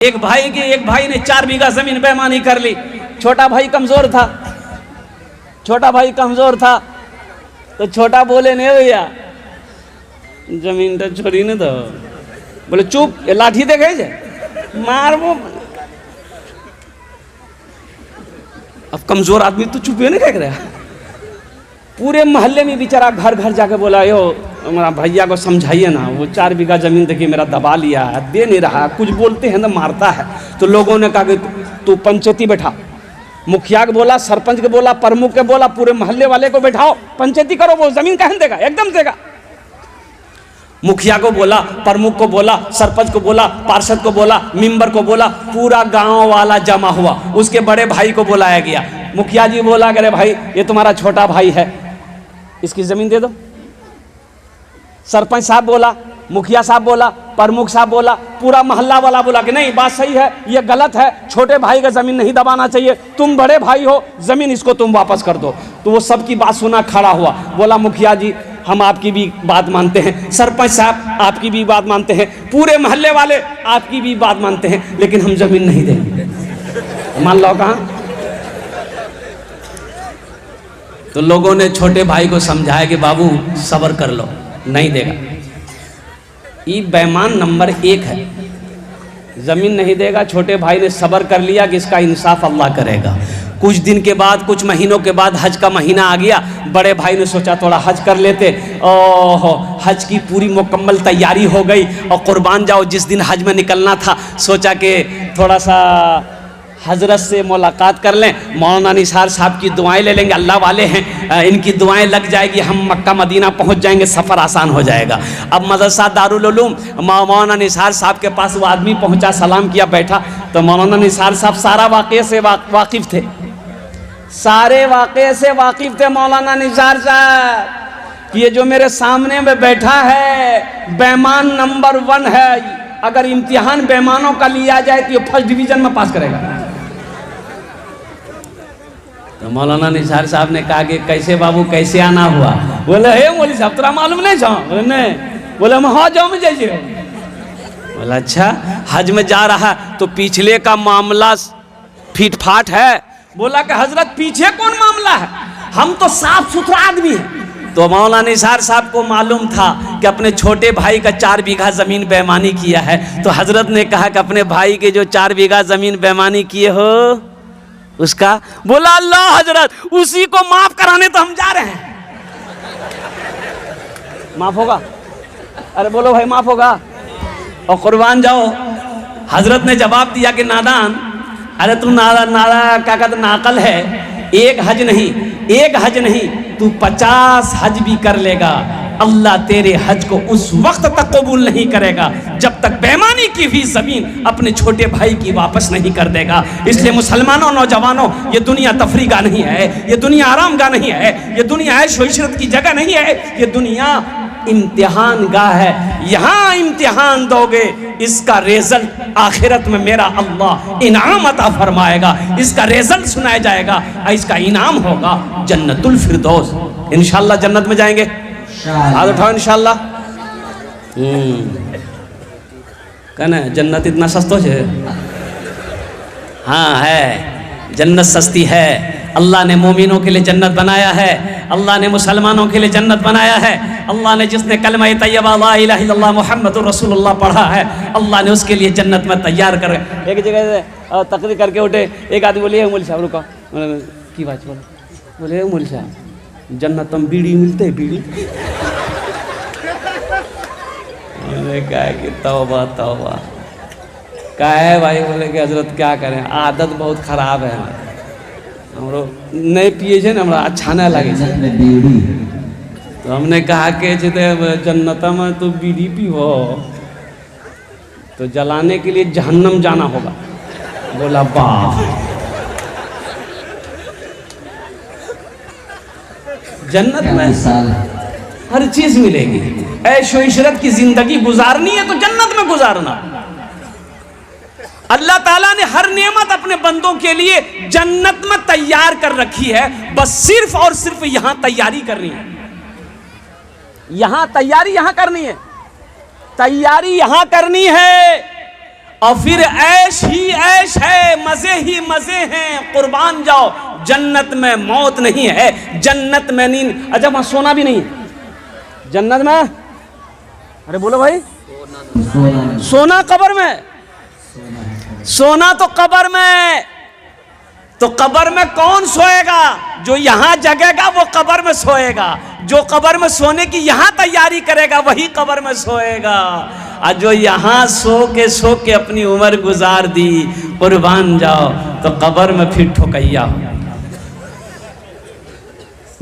एक भाई ने 4 बीघा जमीन बेईमानी कर ली। छोटा भाई कमजोर था तो छोटा बोले नहीं भैया जमीन तो छोड़ी नहीं दो। बोले चुप, ये लाठी देखे जे मार वो। अब कमजोर आदमी तो चुप नहीं देख रहा। पूरे मोहल्ले में बेचारा घर घर जाके बोला यो हमारा भैया को समझाइए ना, वो 4 बीघा जमीन देखिए मेरा दबा लिया है, दे नहीं रहा, कुछ बोलते हैं ना मारता है। तो लोगों ने कहा कि तू पंचायती बैठा, मुखिया को बोला, सरपंच को बोला, प्रमुख के बोला, पूरे मोहल्ले वाले को बैठाओ, पंचायती करो, वो जमीन कहाँ देगा, एकदम देगा। मुखिया को बोला, प्रमुख को बोला, सरपंच को बोला, पार्षद को बोला, मेंबर को बोला, पूरा गांव वाला जमा हुआ। उसके बड़े भाई को बुलाया गया। मुखिया जी बोला अरे भाई ये तुम्हारा छोटा भाई है, इसकी जमीन दे दो। सरपंच साहब बोला, मुखिया साहब बोला, प्रमुख साहब बोला, पूरा मोहल्ला वाला बोला कि नहीं बात सही है, ये गलत है, छोटे भाई का जमीन नहीं दबाना चाहिए, तुम बड़े भाई हो, जमीन इसको तुम वापस कर दो। तो वो सबकी बात सुना खड़ा हुआ, बोला मुखिया जी हम आपकी भी बात मानते हैं, सरपंच साहब आपकी भी बात मानते हैं, पूरे मोहल्ले वाले आपकी भी बात मानते हैं, लेकिन हम जमीन नहीं देंगे। मान लो कहाँ। तो लोगों ने छोटे भाई को समझाया कि बाबू सब्र कर लो, नहीं देगा। ये बेईमान नंबर 1 है, जमीन नहीं देगा। छोटे भाई ने सब्र कर लिया कि इसका इंसाफ अल्लाह करेगा। कुछ दिन के बाद, कुछ महीनों के बाद हज का महीना आ गया। बड़े भाई ने सोचा थोड़ा हज कर लेते। ओह, हज की पूरी मुकम्मल तैयारी हो गई और कुर्बान जाओ जिस दिन हज में निकलना था, सोचा कि थोड़ा सा हजरत से मुलाकात कर लें, मौलाना निसार साहब की दुआएं ले लेंगे, अल्लाह वाले हैं, इनकी दुआएं लग जाएगी, हम मक्का मदीना पहुंच जाएंगे, सफ़र आसान हो जाएगा। अब मदरसा दारुल उलूम मौलाना निसार साहब के पास वो आदमी पहुंचा, सलाम किया, बैठा। तो मौलाना निसार साहब सारा वाक़े से वाकिफ़ थे, सारे वाक़े से वाकिफ़ थे मौलाना निसार साहब। ये जो मेरे सामने में बैठा है बेईमान नंबर 1 है। अगर इम्तिहान बेईमानों का लिया जाए तो ये फर्स्ट डिवीज़न में पास करेगा। तो मौलाना निसार साहब ने कहा कि कैसे बाबू कैसे आना हुआ? बोले हे मौली साहब तेरा मालूम नहीं जाओ? बोले नहीं। बोले मैं हाँ जाओ, में जाइए। बोला अच्छा हज में जा रहा तो पिछले का मामला फिट फाट है। बोला कि हजरत पीछे कौन मामला है, हम तो साफ सुथरा आदमी हैं। तो मौलाना निसार साहब को मालूम था कि अपने छोटे भाई का 4 बीघा जमीन बेईमानी किया है। तो हजरत ने कहा कि अपने भाई के जो 4 बीघा जमीन बेईमानी किए हो उसका। बोला अल्लाह हजरत उसी को माफ कराने तो हम जा रहे हैं। माफ होगा? अरे बोलो भाई माफ होगा और कुर्बान जाओ। हजरत ने जवाब दिया कि नादान, अरे तू नादा क्या कहते नाकल है, एक हज नहीं तू 50 हज भी कर लेगा, अल्लाह तेरे हज को उस वक्त तक कबूल नहीं करेगा जब तक बेईमानी की हुई जमीन अपने छोटे भाई की वापस नहीं कर देगा। इसलिए मुसलमानों, नौजवानों, ये दुनिया तफरी का नहीं है, ये दुनिया आराम का नहीं है, ये दुनिया ऐशो इशरत की जगह नहीं है, ये दुनिया इम्तिहान गाह है। यहाँ इम्तिहान दोगे, इसका रिजल्ट आखिरत में मेरा अल्लाह इनाम अता फरमाएगा, इसका रिजल्ट सुनाया जाएगा, इसका इनाम होगा जन्नतुल फिरदौस। इंशाअल्लाह जन्नत में जाएंगे, हाथ उठाओ इंशाअल्लाह। कहना जन्नत इतना सस्ता है? हाँ है, जन्नत सस्ती है। अल्लाह ने मोमिनों के लिए जन्नत बनाया है, अल्लाह ने मुसलमानों के लिए जन्नत बनाया है। अल्लाह ने जिसने कलमा तैयबा ला इलाहा इल्लल्लाह मुहम्मदुर रसूलुल्लाह पढ़ा है, अल्लाह ने उसके लिए जन्नत में तैयार कर। एक जगह से तकरीर करके उठे, एक आदमी बोले मौलवी साहब रुको, की बात बोले मौलवी साहब जन्नत में बीड़ी मिलते है, बीड़ी? कहा कि तौबा तौबा। क्या है भाई? बोले कि हजरत क्या करें, आदत बहुत खराब है, हमरो नहीं पिए छे ना, हमरा अच्छा नहीं लगे। तो हमने कहा कि जन्नत में तो बीड़ी पीहो तो जलाने के लिए जहन्नम जाना होगा। बोला वाह, जन्नत में हर चीज मिलेगी, ऐशो इशरत की जिंदगी गुजारनी है तो जन्नत में गुजारना। अल्लाह ताला ने हर नेमत अपने बंदों के लिए जन्नत में तैयार कर रखी है, बस सिर्फ और सिर्फ यहां तैयारी करनी है। यहां तैयारी यहां करनी है, तैयारी यहां करनी है। और फिर ऐश ही ऐश है, मजे ही मजे हैं, कुर्बान जाओ, जन्नत में मौत नहीं है, जन्नत में नींद। अच्छा वहां सोना भी नहीं है जन्नत में? अरे बोलो भाई, सोना कब्र में? सोना तो कब्र में। तो कब्र में कौन सोएगा? जो यहां जगेगा वो कब्र में सोएगा, जो कब्र में सोने की यहां तैयारी करेगा वही कब्र में सोएगा। और जो यहां सो के अपनी उम्र गुजार दी, कुर्बान जाओ, तो कब्र में फिर ठोकैया हो।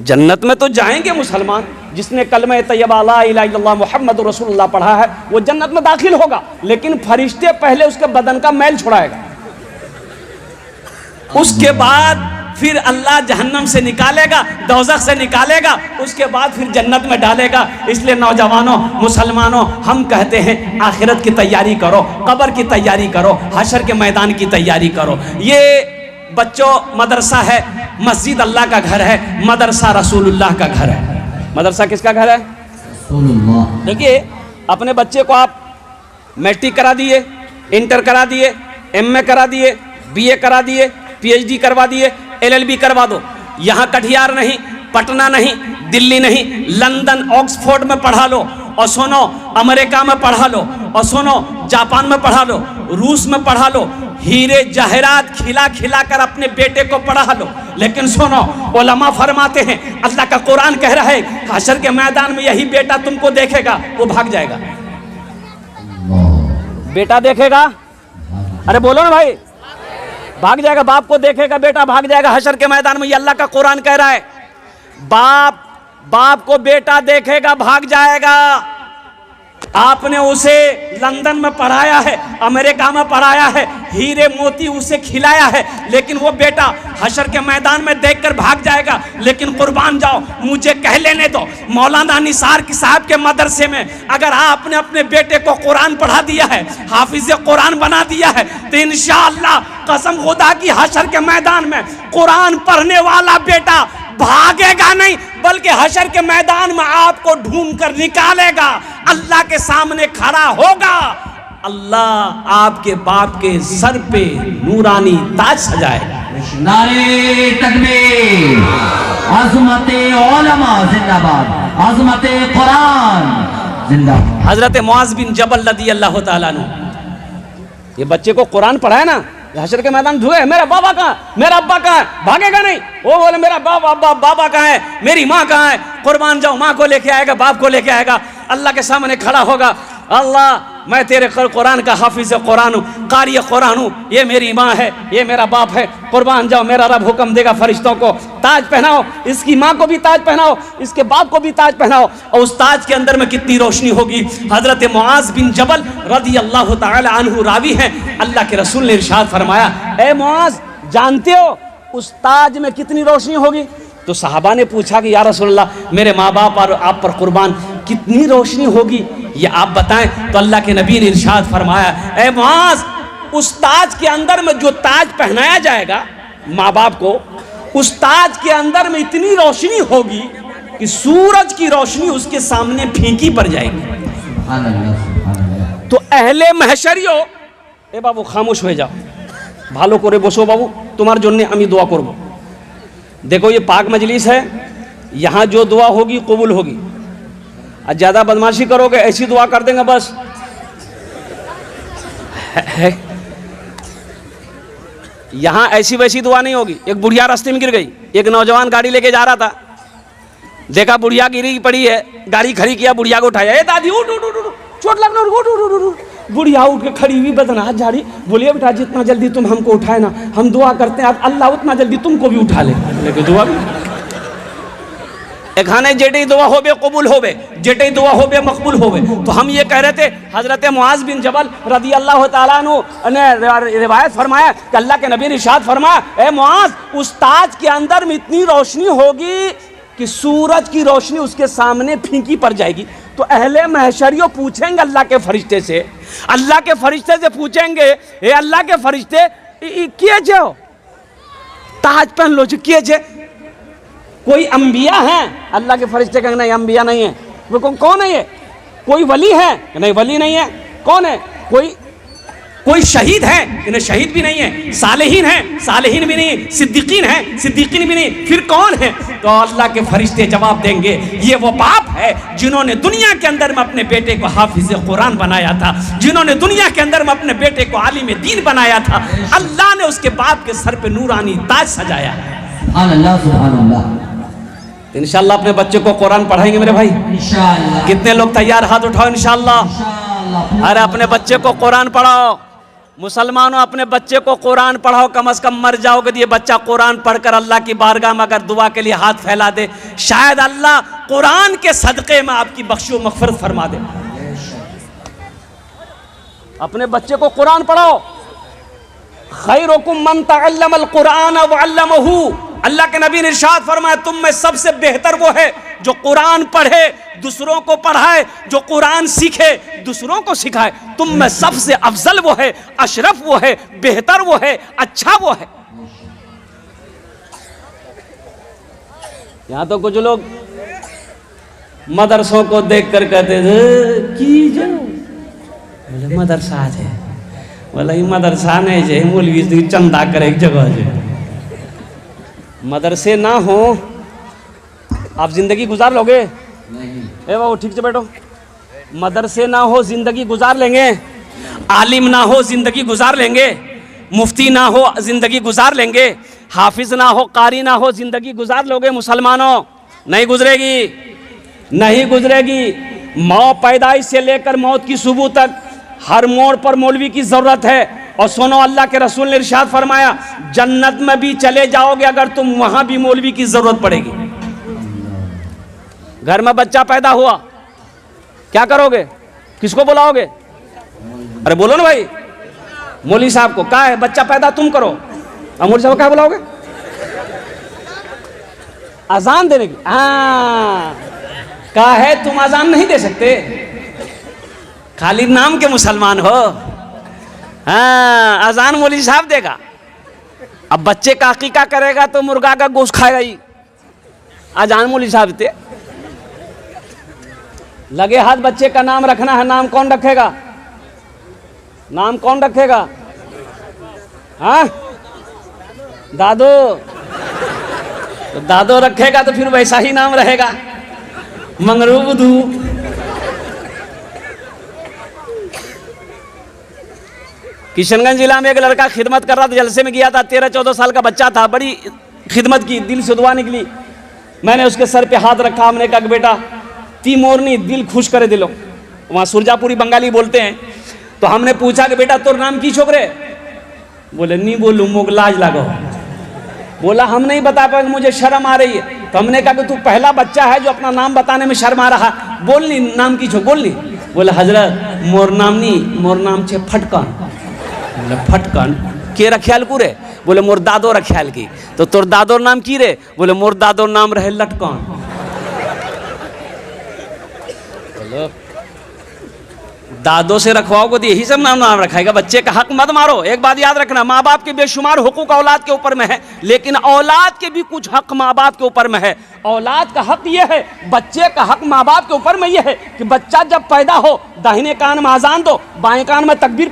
जन्नत में तो जाएंगे मुसलमान, जिसने कलमा तैयबा ला इलाहा इल्लल्लाह मुहम्मद रसूलुल्लाह पढ़ा है वो जन्नत में दाखिल होगा, लेकिन फरिश्ते पहले उसके बदन का मैल छुड़ाएगा, उसके बाद फिर अल्लाह जहन्नम से निकालेगा, दोज़ख से निकालेगा, उसके बाद फिर जन्नत में डालेगा। इसलिए नौजवानों, मुसलमानों, हम कहते हैं आखिरत की तैयारी करो, कब्र की तैयारी करो, हशर के मैदान की तैयारी करो। ये बच्चों मदरसा है, मस्जिद अल्लाह का घर है, मदरसा रसूलुल्लाह का घर है। मदरसा किसका घर है? देखिए, अपने बच्चे को आप मैट्रिक करा दिए, इंटर करा दिए, एमए करा दिए, बीए करा दिए, पीएचडी करवा दिए, एलएलबी करवा दो। यहाँ कटिहार नहीं, पटना नहीं, दिल्ली नहीं, लंदन ऑक्सफोर्ड में पढ़ा लो, और सुनो अमेरिका में पढ़ा लो, और सुनो जापान में पढ़ा लो, रूस में पढ़ा लो, हीरे जहरात खिला खिला कर अपने बेटे को पढ़ा लो। लेकिन सुनो, उलमा फरमाते हैं, अल्लाह का कुरान कह रहा है, हशर के मैदान में यही बेटा तुमको देखेगा, वो भाग जाएगा। बेटा देखेगा, अरे बोलो ना भाई, भाग जाएगा। बाप को देखेगा, बेटा भाग जाएगा हशर के मैदान में। ये अल्लाह का कुरान कह रहा है। बाप को बेटा देखेगा, भाग जाएगा। आपने उसे लंदन में पढ़ाया है, अमेरिका में पढ़ाया है, हीरे मोती उसे खिलाया है, लेकिन वो बेटा हशर के मैदान में देखकर भाग जाएगा। लेकिन कुर्बान जाओ, मुझे कह लेने दो, मौलाना निसार की साहब के मदरसे में अगर आपने अपने बेटे को कुरान पढ़ा दिया है, हाफिज कुरान बना दिया है, तो इंशाअल्लाह कसम खुदा की हशर के मैदान में कुरान पढ़ने वाला बेटा भागेगा नहीं, बल्कि हशर के मैदान में आपको ढूंढ कर निकालेगा, अल्लाह के सामने खड़ा होगा। अल्लाह आपके बाप के सर पे नूरानी ताज सजाएगा। नारे तकबीर, अज़मते उलमा जिंदाबाद, अज़मते कुरान जिंदाबाद। हजरत मुआज़ बिन जबल रज़ियल्लाहु ताला अन्हु, ये बच्चे को कुरान पढ़ाया ना, हशर के मैदान ढूंढे, मेरा बाबा कहाँ, मेरा अब्बा कहाँ है, भागेगा नहीं। वो बोले मेरा बाबा कहाँ है, मेरी माँ कहाँ है, कुर्बान जाओ, माँ को लेके आएगा, बाप को लेके आएगा, अल्लाह के सामने खड़ा होगा। अल्लाह, मैं तेरे कुरान का हाफिज कुरान हूँ, कारी कुरान हूँ, ये मेरी माँ है, ये मेरा बाप है, कुर्बान जाओ, मेरा रब हुक्म देगा फरिश्तों को ताज पहनाओ, इसकी माँ को भी ताज पहनाओ, इसके बाप को भी ताज पहनाओ। और उस ताज के अंदर में कितनी रोशनी होगी। हजरत मुआज़ बिन जबल रज़ियल्लाहु ताला अन्हु रावी हैं, अल्लाह के रसूल ने इरशाद फरमाया, ए मुआज़, जानते हो उस ताज में कितनी रोशनी होगी? तो सहाबा ने पूछा कि या रसूलल्लाह, मेरे माँ बाप और आप पर कुर्बान, कितनी रोशनी होगी ये आप बताएं। तो अल्लाह के नबी ने इरशाद फरमाया, ए मुआज़, उस ताज के अंदर में जो ताज पहनाया जाएगा माँ बाप को, उस ताज के अंदर में इतनी रोशनी होगी कि सूरज की रोशनी उसके सामने फीकी पड़ जाएगी। तो अहले महशरियो, ए बाबू खामोश हो जाओ, भालो करे बसो बाबू, तुम्हारे जोन्ने अमी दुआ करबो। देखो ये पाक मजलिस है, यहाँ जो दुआ होगी कबूल होगी, और ज़्यादा बदमाशी करोगे ऐसी दुआ कर देंगे बस है। यहाँ ऐसी वैसी दुआ नहीं होगी। एक बुढ़िया रास्ते में गिर गई, एक नौजवान गाड़ी लेके जा रहा था, देखा बुढ़िया गिरी पड़ी है, गाड़ी खड़ी किया, बुढ़िया को उठाया, ए दादी उठ उठ उठ, चोट लगना, उठ। बुढ़िया उठ के खड़ी हुई, बदनाहट जा रही, बोलिए बेटा जितना जल्दी तुम हमको उठाए ना, हम दुआ करते हैं अल्लाह उतना जल्दी तुमको भी उठा ले। लेकिन दुआ भी एखाने जेटे दुआ होबे कबूल होबे, जेटे दुआ होबे मकबूल होबे। तो हम ये कह रहे थे, हजरत मुआज़ बिन जबल रज़ियल्लाहु ताला अन्हु ने रिवायत फरमाया कि अल्लाह के नबी ने इरशाद फरमाया, ए मुआज़, उस ताज के अंदर में इतनी रोशनी होगी कि सूरज की रोशनी उसके सामने फीकी पड़ जाएगी। तो अहले महशरियों पूछेंगे अल्लाह के फरिश्ते से, अल्लाह के फरिश्ते से पूछेंगे, ए अल्लाह के फरिश्ते किए जो ताज पहन लो, जो किए जे कोई अंबिया हैं? अल्लाह के फरिश्ते कहेंगे नहीं, अंबिया नहीं है। वो कौन है ये? कोई वली है? नहीं, वली नहीं है। कौन है? कोई शहीद है, इन्हें शहीद भी नहीं है, सालेहीन है, सालेहीन भी नहीं, सिद्दीकीन है, सिद्दीकीन भी नहीं, फिर कौन है? तो अल्लाह के फरिश्ते जवाब देंगे, ये वो बाप है जिन्होंने दुनिया के अंदर में अपने बेटे को हाफिज कुरान बनाया था, जिन्होंने दुनिया के अंदर में अपने बेटे को आलिम दीन बनाया था। अल्लाह ने उसके बाप के सर पे नूरानी ताज सजाया है। इंशाअल्लाह अपने बच्चे को कुरान पढ़ाएंगे मेरे भाई। इंशाअल्लाह। कितने लोग तैयार? हाथ उठाओ इंशाअल्लाह। अरे अपने बच्चे को कुरान पढ़ाओ मुसलमानों, अपने बच्चे को कुरान पढ़ाओ। कम से कम मर जाओगे तो ये बच्चा कुरान पढ़कर अल्लाह की बारगाह में अगर दुआ के लिए हाथ फैला दे, शायद अल्लाह कुरान के सदक़े में आपकी बख्शो मग़फ़िरत फरमा दे। अपने बच्चे को कुरान पढ़ाओ। खैरुकुम मन तअल्लमल कुरान व अल्लमहू। अल्लाह के नबी ने इरशाद फरमाया, तुम में सबसे बेहतर वो है जो कुरान पढ़े, दूसरों को पढ़ाए, जो कुरान सीखे, दूसरों को सिखाए। तुम में सबसे अफजल वो है, अशरफ वो है, बेहतर वो है, अच्छा वो है। यहां तो कुछ लोग मदरसों को देख कर कहते थे की जो बोले मदरसा है, बोला ये मदरसा नहीं है, मौलवी चंदा करे एक जगह है। मदरसे ना हो आप जिंदगी गुजार लोगे? ए बाबू ठीक से बैठो। मदरसे ना हो जिंदगी गुजार लेंगे? आलिम ना हो जिंदगी गुजार लेंगे? मुफ्ती ना हो जिंदगी गुजार लेंगे? हाफिज ना हो, कारी ना हो, जिंदगी गुजार लोगे? मुसलमानों नहीं गुजरेगी, नहीं गुजरेगी। पैदाइश से लेकर मौत की सुबह तक हर मोड़ पर मौलवी की जरूरत है। और सुनो, अल्लाह के रसूल ने इरशाद फरमाया, जन्नत में भी चले जाओगे अगर तुम वहां भी मौलवी की जरूरत पड़ेगी। घर में बच्चा पैदा हुआ, क्या करोगे? किसको बुलाओगे? अरे बोलो ना भाई, मौलवी साहब को। कहा है बच्चा पैदा तुम करो, और मौलवी साहब को क्या बुलाओगे? अजान देने की। हाँ, कहा है तुम अजान नहीं दे सकते, खाली नाम के मुसलमान हो। हाँ, अजान मौलवी साहब देगा। अब बच्चे का अकीका करेगा तो मुर्गा का गोश्त खाएगा ही, अजान मौलवी साहब थे। लगे हाथ बच्चे का नाम रखना है, नाम कौन रखेगा? नाम कौन रखेगा? हाँ दादो। तो दादो रखेगा तो फिर वैसा ही नाम रहेगा, मंगरूबधू। किशनगंज जिला में एक लड़का खिदमत कर रहा था, जलसे में गया था, 13-14 साल का बच्चा था, बड़ी खिदमत की, दिल से दुआ निकली। मैंने उसके सर पे हाथ रखा, हमने कहा कि बेटा ती मोरनी दिल खुश करे दिलो। वहाँ सुरजापुरी बंगाली बोलते हैं। तो हमने पूछा कि बेटा तोर नाम की छोकरे? बोले नहीं बोलूँ, मोग लाज लागो। बोला हम नहीं बता पाएंगे, मुझे शर्म आ रही है। तो हमने कहा कि तू पहला बच्चा है जो अपना नाम बताने में शर्मा रहा, बोल नहीं नाम की छो, बोल नहीं। बोले हजरत मोर नाम नहीं, मोर नाम छे फटकन। बोले फटकन के रख्याल कु रे? बोले मोर दादो रख्याल की। तो तोर दादोर नाम की रे? बोले मोर दादोर नाम रहे लटकन। बोलो दादो से रखवाओगे तो यही सब नाम रखाएगा। बच्चे का हक मत मारो। एक बात याद रखना, माँ बाप के बेशुमार हुकूक औलाद के ऊपर में है, लेकिन औलाद के भी कुछ हक माँ बाप के ऊपर में है। औलाद का हक यह है, बच्चे का हक माँ बाप के ऊपर में यह है कि बच्चा जब पैदा हो दाहिने कान में अजान दो, बाएं कान में तकबीर